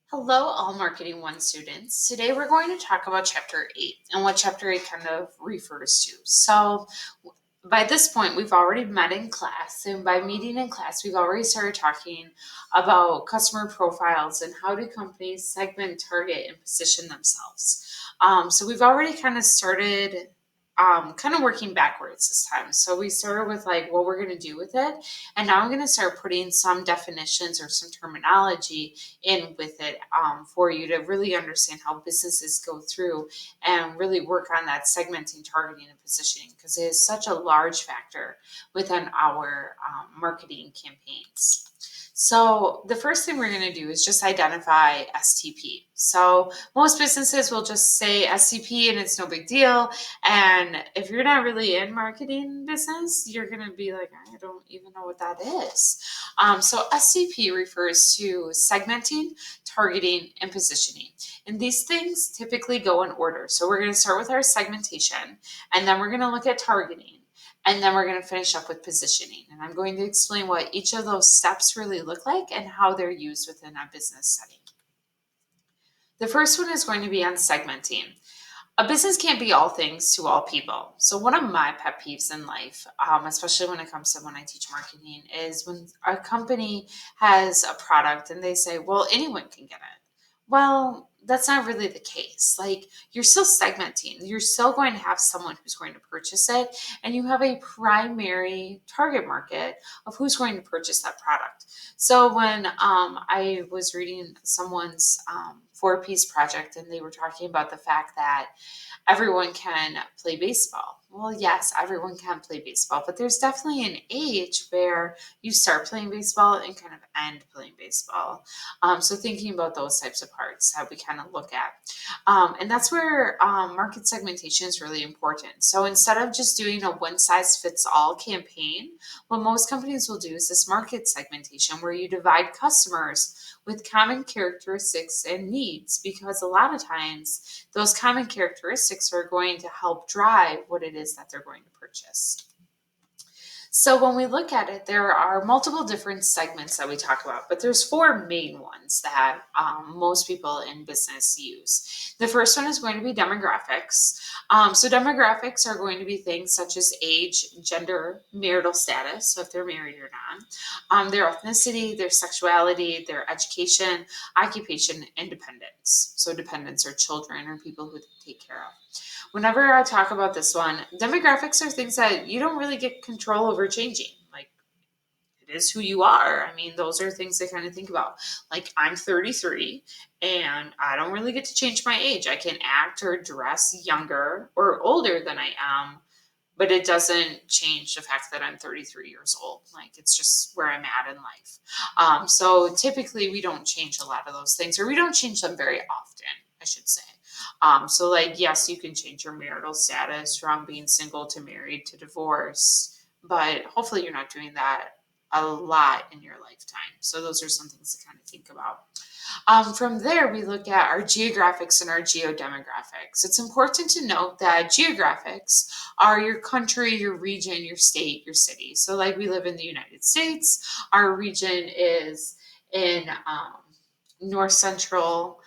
Hello, all Marketing 1 students. Today we're going to talk about Chapter 8 and what Chapter 8 kind of refers to. By this point, we've already met in class, and by meeting in class, we've already started talking about customer profiles and how do companies segment, target, and position themselves. So we've already kind of started kind of working backwards this time. So we started with like what we're going to do with it, and now I'm going to start putting some definitions or some terminology in with it for you to really understand how businesses go through and really work on that segmenting, targeting, and positioning because it is such a large factor within our marketing campaigns. So the first thing we're going to do is just identify STP. So most businesses will just say STP and it's no big deal. And if you're not really in marketing business, you're going to be like, I don't even know what that is. So STP refers to segmenting, targeting, and positioning. And these things typically go in order. So we're going to start with our segmentation, and then we're going to look at targeting. And then we're going to finish up with positioning. And I'm going to explain what each of those steps really look like and how they're used within a business setting. The first one is going to be on segmenting. A business can't be all things to all people. So one of my pet peeves in life, especially when it comes to when I teach marketing, is when a company has a product and they say, well, anyone can get it. Well, that's not really the case. Like, you're still segmenting. You're still going to have someone who's going to purchase it, and you have a primary target market of who's going to purchase that product. So when I was reading someone's 4-piece project, and they were talking about the fact that everyone can play baseball. Well, yes, everyone can play baseball, but there's definitely an age where you start playing baseball and kind of end playing baseball. So thinking about those types of parts that we kind of look at. And that's where market segmentation is really important. So instead of just doing a one size fits all campaign, what most companies will do is this market segmentation where you divide customers with common characteristics and needs, because a lot of times those common characteristics are going to help drive what it is that they're going to purchase. So when we look at it, there are multiple different segments that we talk about, but there's 4 main ones that most people in business use. The first one is going to be demographics. So demographics are going to be things such as age, gender, marital status, so if they're married or not, their ethnicity, their sexuality, their education, occupation, and dependents. So dependents are children or people who they take care of. Whenever I talk about this one, demographics are things that you don't really get control over changing. Like, it is who you are. I mean, those are things I kind of think about. Like, I'm 33 and I don't really get to change my age. I can act or dress younger or older than I am, but it doesn't change the fact that I'm 33 years old. Like, it's just where I'm at in life. So typically we don't change a lot of those things, or we don't change them very often, I should say. So like, yes, you can change your marital status from being single to married to divorced, but hopefully you're not doing that a lot in your lifetime. So those are some things to kind of think about. From there, we look at our geographics and our geodemographics. It's important to note that geographics are your country, your region, your state, your city. So like, we live in the United States, our region is in north central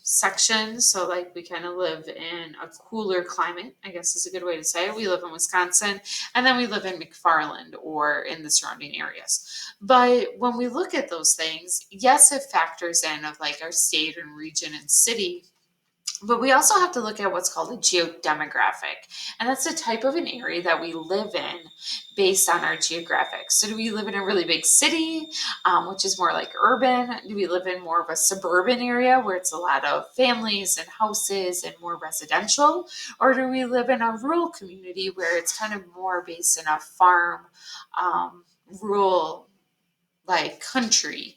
section. So like, we kind of live in a cooler climate, I guess is a good way to say it. We live in Wisconsin, and then we live in McFarland or in the surrounding areas. But when we look at those things, yes, it factors in of like our state and region and city, but we also have to look at what's called a geodemographic. And that's the type of an area that we live in based on our geographics. So do we live in a really big city, which is more like urban? Do we live in more of a suburban area where it's a lot of families and houses and more residential? Or do we live in a rural community where it's kind of more based in a farm, rural, like country,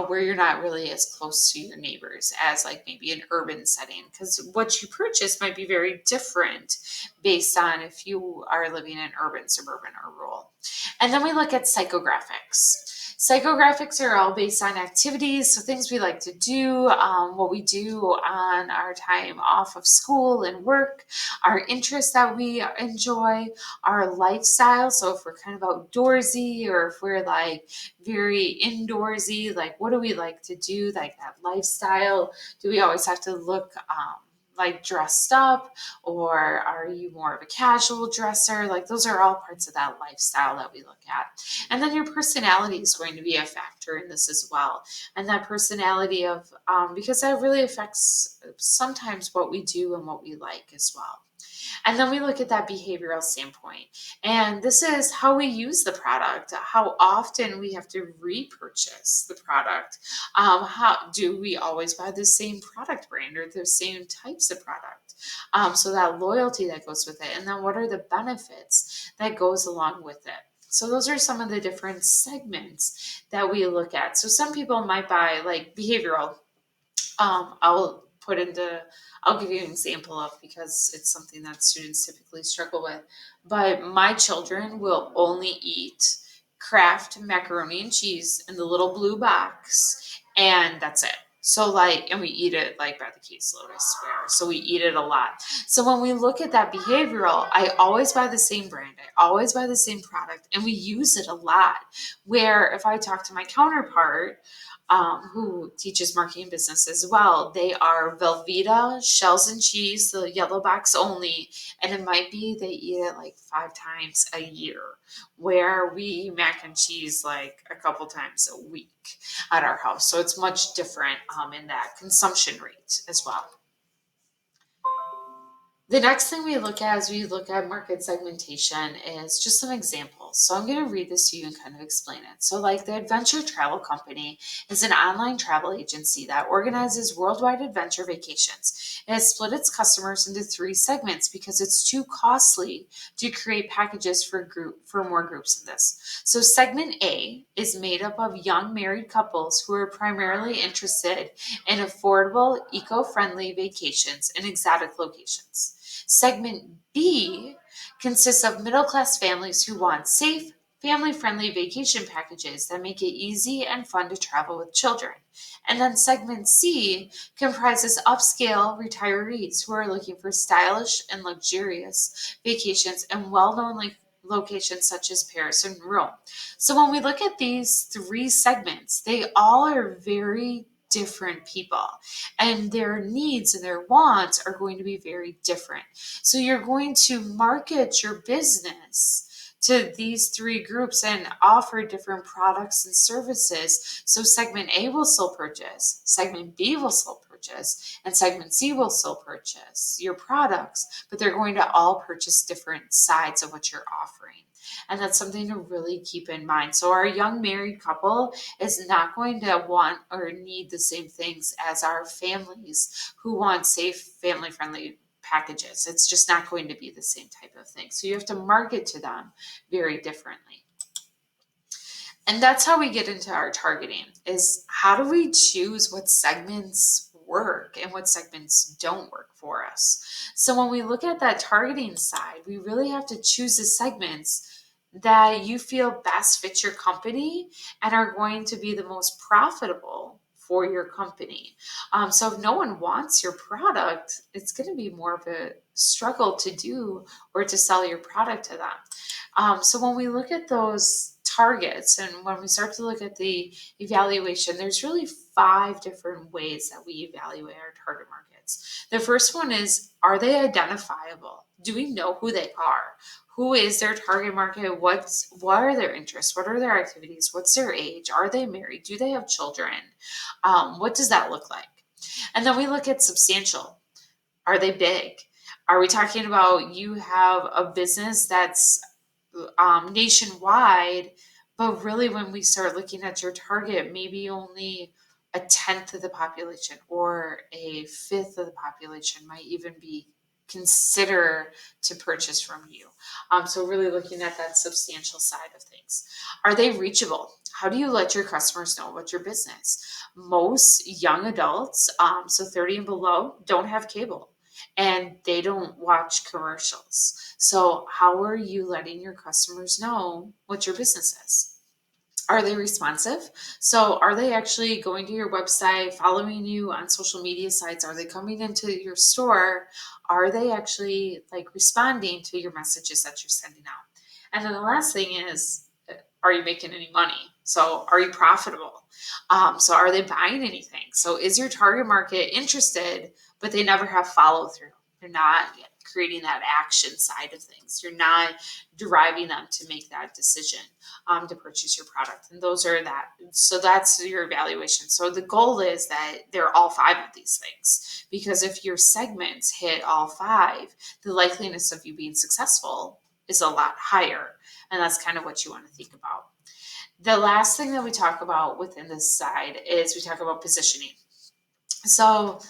where you're not really as close to your neighbors as like maybe an urban setting, because what you purchase might be very different based on if you are living in urban, suburban, or rural. And then we look at psychographics. Psychographics are all based on activities, so things we like to do, what we do on our time off of school and work, our interests that we enjoy, our lifestyle. So if we're kind of outdoorsy or if we're like very indoorsy, like what do we like to do, like that lifestyle? Do we always have to look like dressed up, or are you more of a casual dresser? Like those are all parts of that lifestyle that we look at. And then your personality is going to be a factor in this as well. And that personality of, because that really affects sometimes what we do and what we like as well. And then we look at that behavioral standpoint. And this is how we use the product, how often we have to repurchase the product. How do we always buy the same product brand or the same types of product? So that loyalty that goes with it. And then what are the benefits that goes along with it? So those are some of the different segments that we look at. So some people might buy like behavioral. I'll put into I'll give you an example of, because it's something that students typically struggle with. But my children will only eat Kraft macaroni and cheese in the little blue box, and that's it. So like, and we eat it like by the caseload, I swear. So we eat it a lot. So when we look at that behavioral, I always buy the same brand. I always buy the same product, and we use it a lot. Where if I talk to my counterpart, who teaches marketing business as well. They are Velveeta, shells and cheese, the yellow box only, and it might be they eat it like 5 times a year, where we eat mac and cheese like a couple times a week at our house. So it's much different in that consumption rate as well. The next thing we look at as we look at market segmentation is just some examples. So I'm going to read this to you and kind of explain it. So like the Adventure Travel Company is an online travel agency that organizes worldwide adventure vacations. It has split its customers into 3 segments because it's too costly to create packages for more groups in this. So segment A is made up of young married couples who are primarily interested in affordable, eco-friendly vacations in exotic locations. Segment B consists of middle class families who want safe, family friendly vacation packages that make it easy and fun to travel with children. And then segment C comprises upscale retirees who are looking for stylish and luxurious vacations in well known locations such as Paris and Rome. So when we look at these 3 segments, they all are very different people, and their needs and their wants are going to be very different. So you're going to market your business to these 3 groups and offer different products and services. So segment A will still purchase, segment B will still purchase, and segment C will still purchase your products, but they're going to all purchase different sides of what you're offering. And that's something to really keep in mind. So our young married couple is not going to want or need the same things as our families who want safe, family friendly packages. It's just not going to be the same type of thing. So you have to market to them very differently. And that's how we get into our targeting, is how do we choose what segments work and what segments don't work for us. So when we look at that targeting side, we really have to choose the segments that you feel best fit your company and are going to be the most profitable for your company. So if no one wants your product, it's going to be more of a struggle to do or to sell your product to them. So when we look at those targets and when we start to look at the evaluation, there's really 5 different ways that we evaluate our target markets. The first one is, are they identifiable? Do we know who they are? Who is their target market? What are their interests? What are their activities? What's their age? Are they married? Do they have children? What does that look like? And then we look at substantial. Are they big? Are we talking about you have a business that's nationwide, but really when we start looking at your target, maybe only a tenth of the population or a fifth of the population might even be consider to purchase from you. So really looking at that substantial side of things. Are they reachable? How do you let your customers know about your business? Most young adults, so 30 and below, don't have cable and they don't watch commercials. So how are you letting your customers know what your business is? Are they responsive? So are they actually going to your website, following you on social media sites? Are they coming into your store? Are they actually like responding to your messages that you're sending out? And then the last thing is, are you making any money? So are you profitable? So are they buying anything? So is your target market interested, but they never have follow through? They're not creating that action side of things. You're not driving them to make that decision to purchase your product. And those are that. So that's your evaluation. So the goal is that they're all five of these things, because if your segments hit all five, the likeliness of you being successful is a lot higher. And that's kind of what you want to think about. The last thing that we talk about within this side is we talk about positioning. So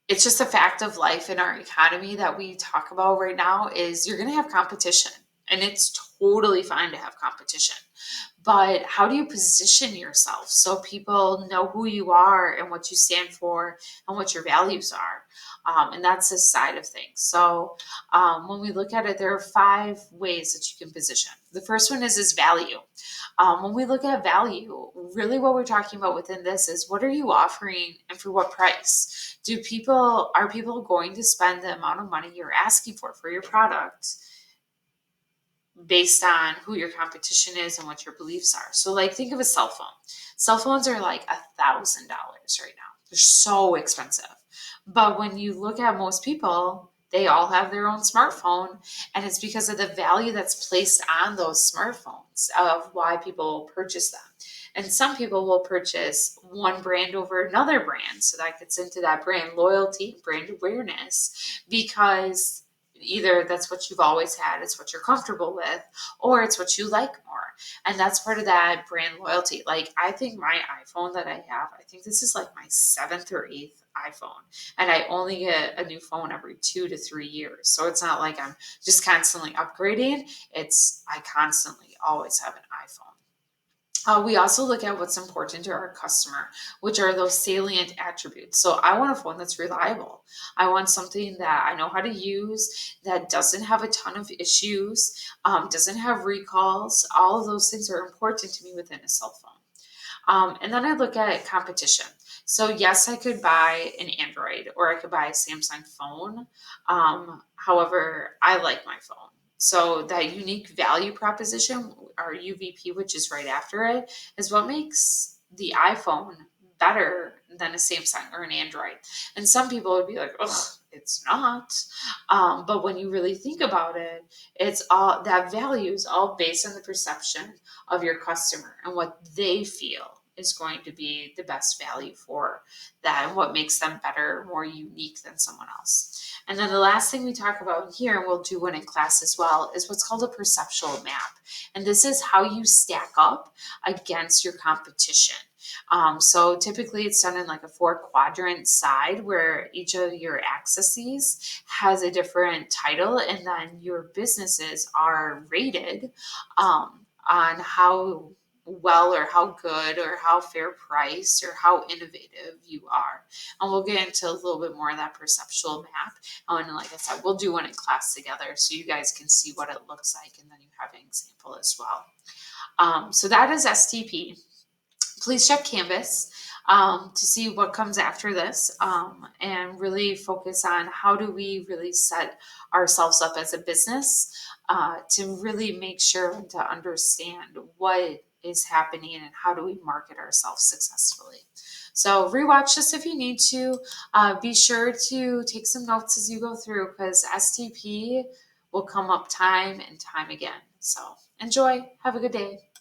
it's just a fact of life in our economy that we talk about right now is you're going to have competition, and it's totally fine to have competition. But how do you position yourself so people know who you are and what you stand for and what your values are? And that's this side of things. So when we look at it, there are five ways that you can position. The first one is value. When we look at value, really what we're talking about within this is what are you offering and for what price? Are people going to spend the amount of money you're asking for your product based on who your competition is and what your beliefs are? So like think of a cell phone. Cell phones are like $1,000 right now. They're so expensive. But when you look at most people, they all have their own smartphone, and it's because of the value that's placed on those smartphones of why people purchase them. And some people will purchase one brand over another brand. So that gets into that brand loyalty, brand awareness, because either that's what you've always had, it's what you're comfortable with, or it's what you like more. And that's part of that brand loyalty. Like I think my iPhone that I have, I think this is like my seventh or eighth iPhone. And I only get a new phone every 2 to 3 years. So it's not like I'm just constantly upgrading. I constantly always have an iPhone. We also look at what's important to our customer, which are those salient attributes. So I want a phone that's reliable. I want something that I know how to use, that doesn't have a ton of issues, doesn't have recalls. All of those things are important to me within a cell phone. And then I look at competition. So yes, I could buy an Android or I could buy a Samsung phone. However, I like my phone. So that unique value proposition, our UVP, which is right after it, is what makes the iPhone better than a Samsung or an Android. And some people would be like, "Ugh, it's not." But when you really think about it, it's all that value is all based on the perception of your customer and what they feel is going to be the best value for that and what makes them better, more unique than someone else. And then the last thing we talk about here, and we'll do one in class as well, is what's called a perceptual map. And this is how you stack up against your competition. So typically it's done in like a 4 quadrant side where each of your axes has a different title, and then your businesses are rated on how well or how good or how fair price or how innovative you are. And we'll get into a little bit more of that perceptual map. And like I said, we'll do one in class together so you guys can see what it looks like, and then you have an example as well. So that is STP. Please check Canvas to see what comes after this, and really focus on how do we really set ourselves up as a business to really make sure and to understand what is happening and how do we market ourselves successfully. So rewatch this if you need to. Be sure to take some notes as you go through, because STP will come up time and time again. So enjoy. Have a good day.